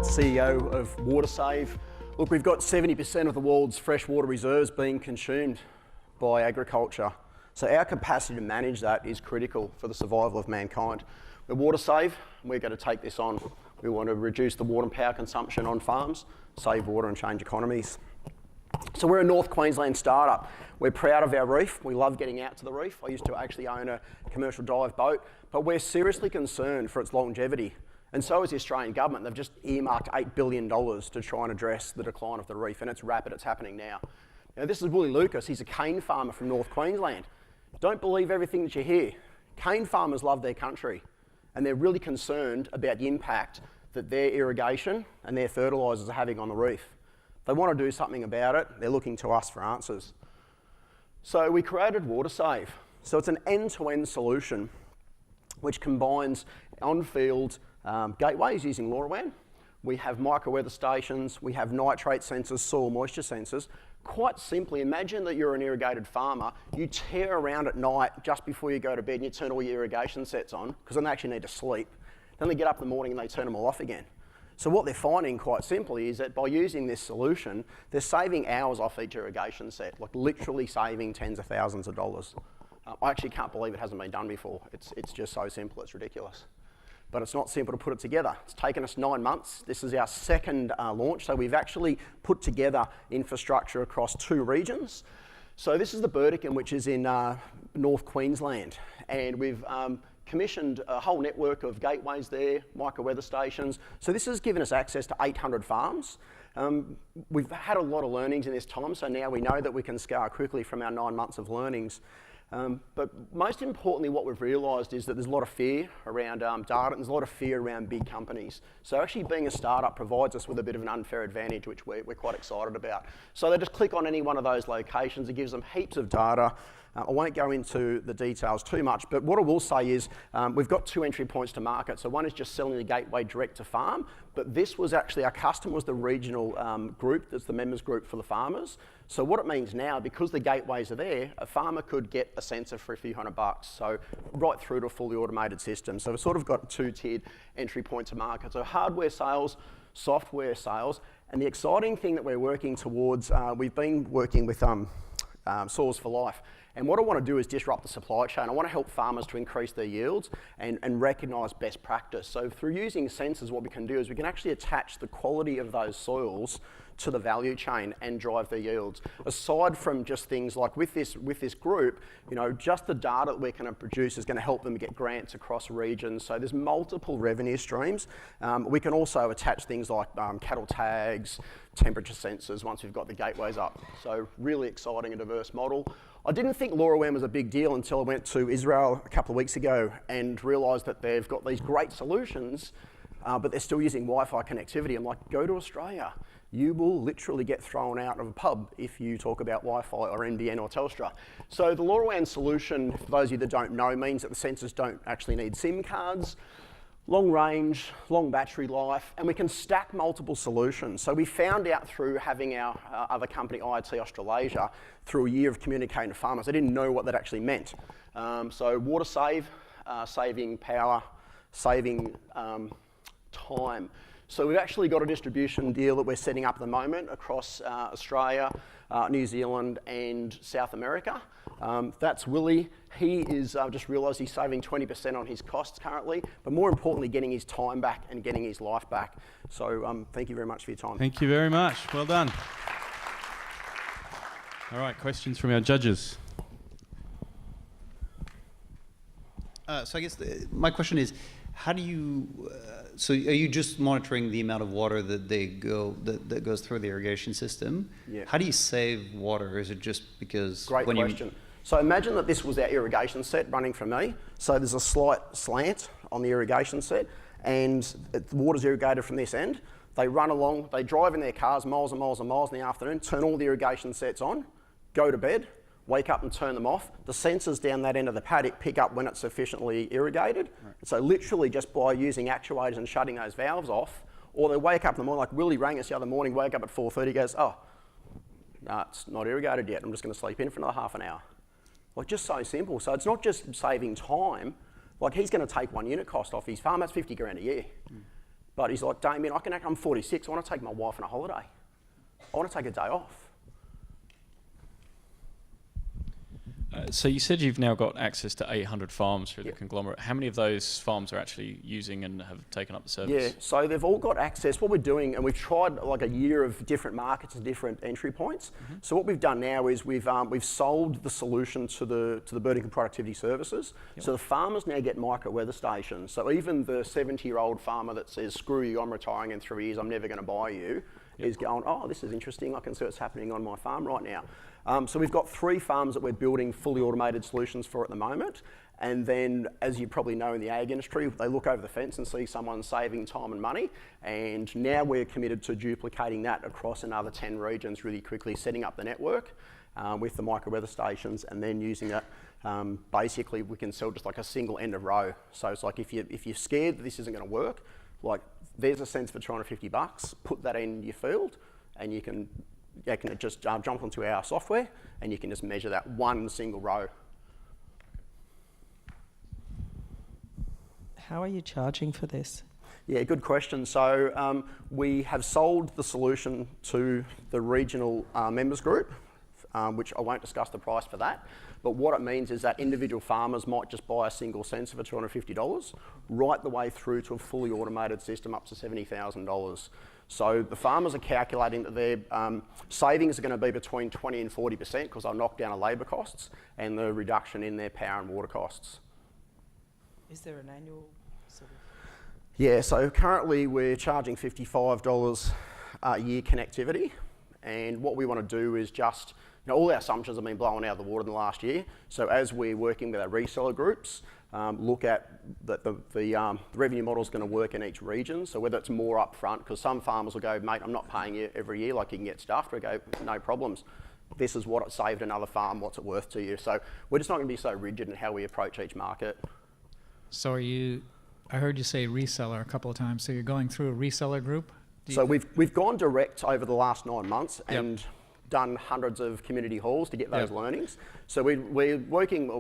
Zammit, CEO of WaterSave. Look, we've got 70% of the world's freshwater reserves being consumed by agriculture. So our capacity to manage that is critical for the survival of mankind. We're WaterSave, and we're going to take this on. We want to reduce the water and power consumption on farms, save water and change economies. So we're a North Queensland startup. We're proud of our reef. We love getting out to the reef. I used to actually own a commercial dive boat, but we're seriously concerned for its longevity. And so is the Australian government. They've just earmarked $8 billion to try and address the decline of the reef, and it's rapid, it's happening now. Now this is Willie Lucas, he's a cane farmer from North Queensland. Don't believe everything that you hear. Cane farmers love their country, and they're really concerned about the impact that their irrigation and their fertilisers are having on the reef. They want to do something about it. They're looking to us for answers. So we created WaterSave. So it's an end-to-end solution which combines on-field gateways using LoRaWAN. We have micro-weather stations. We have nitrate sensors, soil moisture sensors. Quite simply, imagine that you're an irrigated farmer. You tear around at night just before you go to bed and you turn all your irrigation sets on because then they actually need to sleep. Then they get up in the morning and they turn them all off again. So what they're finding, quite simply, is that by using this solution, they're saving hours off each irrigation set, like literally saving tens of thousands of dollars. I actually can't believe it hasn't been done before. It's just so simple, it's ridiculous. But it's not simple to put it together. It's taken us 9 months. This is our second launch, so we've actually put together infrastructure across 2 regions. So this is the Burdekin, which is in North Queensland, and we've commissioned a whole network of gateways there, micro-weather stations. So this has given us access to 800 farms. We've had a lot of learnings in this time, so now we know that we can scale quickly from our 9 months of learnings. But most importantly, what we've realised is that there's a lot of fear around data, and there's a lot of fear around big companies. So actually being a startup provides us with a bit of an unfair advantage, which we're quite excited about. So they just click on any one of those locations. It gives them heaps of data. I won't go into the details too much, but what I will say is we've got 2 entry points to market. So one is just selling the gateway direct to farm, but this was actually, our customer was the regional group, that's the members group for the farmers. So what it means now, because the gateways are there, a farmer could get a sensor for a few $100, so right through to a fully automated system. So we've sort of got a 2-tiered entry point to market. So hardware sales, software sales, and the exciting thing that we're working towards, we've been working with Soils for Life. And what I want to do is disrupt the supply chain. I want to help farmers to increase their yields and recognise best practice. So through using sensors, what we can do is we can actually attach the quality of those soils to the value chain and drive their yields. Aside from just things like with this group, you know, just the data that we're going to produce is going to help them get grants across regions. So there's multiple revenue streams. We can also attach things like cattle tags, temperature sensors once we've got the gateways up. So really exciting and diverse model. I didn't think LoRaWAN was a big deal until I went to Israel a couple of weeks ago and realised that they've got these great solutions, but they're still using Wi-Fi connectivity. I'm like, go to Australia. You will literally get thrown out of a pub if you talk about Wi-Fi or NBN or Telstra. So the LoRaWAN solution, for those of you that don't know, means that the sensors don't actually need SIM cards. Long range, long battery life, and we can stack multiple solutions. So we found out through having our other company, IoT Australasia, through a year of communicating to farmers, they didn't know what that actually meant. So WaterSave, saving power, saving time. So we've actually got a distribution deal that we're setting up at the moment across Australia, New Zealand and South America. That's Willie. He is, just realised he's saving 20% on his costs currently, but more importantly, getting his time back and getting his life back. So thank you very much for your time. Thank you very much. Well done. All right, questions from our judges. So I guess my question is, how do you, so are you just monitoring the amount of water that that goes through the irrigation system? Yeah. How do you save water? Is it just because... Great question. So imagine that this was our irrigation set running from me. So there's a slight slant on the irrigation set and the water's irrigated from this end. They run along, they drive in their cars miles and miles and miles in the afternoon, turn all the irrigation sets on, go to bed, wake up and turn them off. The sensors down that end of the paddock pick up when it's sufficiently irrigated. Right. So literally just by using actuators and shutting those valves off, or they wake up in the morning, like Willie rang us the other morning, wake up at 4:30, goes, oh, no, it's not irrigated yet, I'm just going to sleep in for another half an hour. Like, just so simple. So it's not just saving time, like he's going to take 1 unit cost off his farm, that's 50 grand a year. But he's like, Damian, I'm 46, I want to take my wife on a holiday. I want to take a day off. So you said you've now got access to 800 farms through the conglomerate. How many of those farms are actually using and have taken up the service? Yeah, so they've all got access. What we're doing, and we've tried like a year of different markets and different entry points. So what we've done now is we've sold the solution to the birding and productivity services. So the farmers now get micro weather stations. So even the 70-year-old farmer that says, screw you, I'm retiring in 3 years, I'm never going to buy you, is going, oh, this is interesting, I can see what's happening on my farm right now. So we've got 3 farms that we're building fully automated solutions for at the moment. And then, as you probably know in the ag industry, they look over the fence and see someone saving time and money. And now we're committed to duplicating that across another 10 regions really quickly, setting up the network with the micro weather stations, and then using it. Basically, we can sell just like a single end of row. So it's like if you're scared that this isn't going to work, like there's a sensor for $250, put that in your field, and you can just jump onto our software, and you can just measure that one single row. How are you charging for this? Yeah, good question. So we have sold the solution to the regional members group, which I won't discuss the price for that. But what it means is that individual farmers might just buy a single sensor for $250, right the way through to a fully automated system up to $70,000. So the farmers are calculating that their savings are going to be between 20 and 40% because they'll knock down the labour costs and the reduction in their power and water costs. Is there an annual sort of... Yeah, so currently we're charging $55 a year connectivity, and what we want to do is just, all our assumptions have been blown out of the water in the last year. So as we're working with our reseller groups, look at the revenue model is going to work in each region. So whether it's more upfront, because some farmers will go, mate, I'm not paying you every year, like you can get stuffed. We go, no problems. This is what it saved another farm, what's it worth to you? So we're just not going to be so rigid in how we approach each market. So I heard you say reseller a couple of times, so you're going through a reseller group? So we've gone direct over the last 9 months and done hundreds of community halls to get those learnings. So we're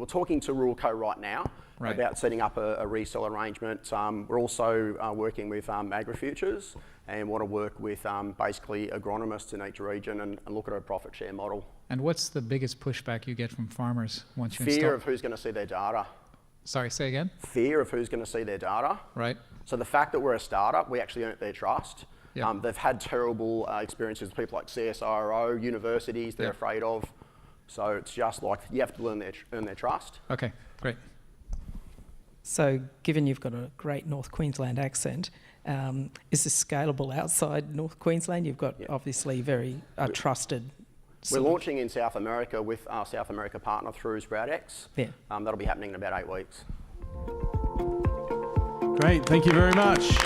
talking to Ruralco right now about setting up a reseller arrangement. We're also working with AgriFutures and want to work with basically agronomists in each region and look at a profit share model. And what's the biggest pushback you get from farmers once you install? Fear of who's going to see their data. Sorry, say again? Fear of who's going to see their data. Right. So the fact that we're a startup, we actually earned their trust. Yep. They've had terrible experiences with people like CSIRO, universities they're afraid of. So it's just like you have to earn their trust. Okay, great. So given you've got a great North Queensland accent, is this scalable outside North Queensland? You've got obviously very trusted... We're launching in South America with our South America partner through SproutX. Yeah. That'll be happening in about 8 weeks. Great, thank you very much.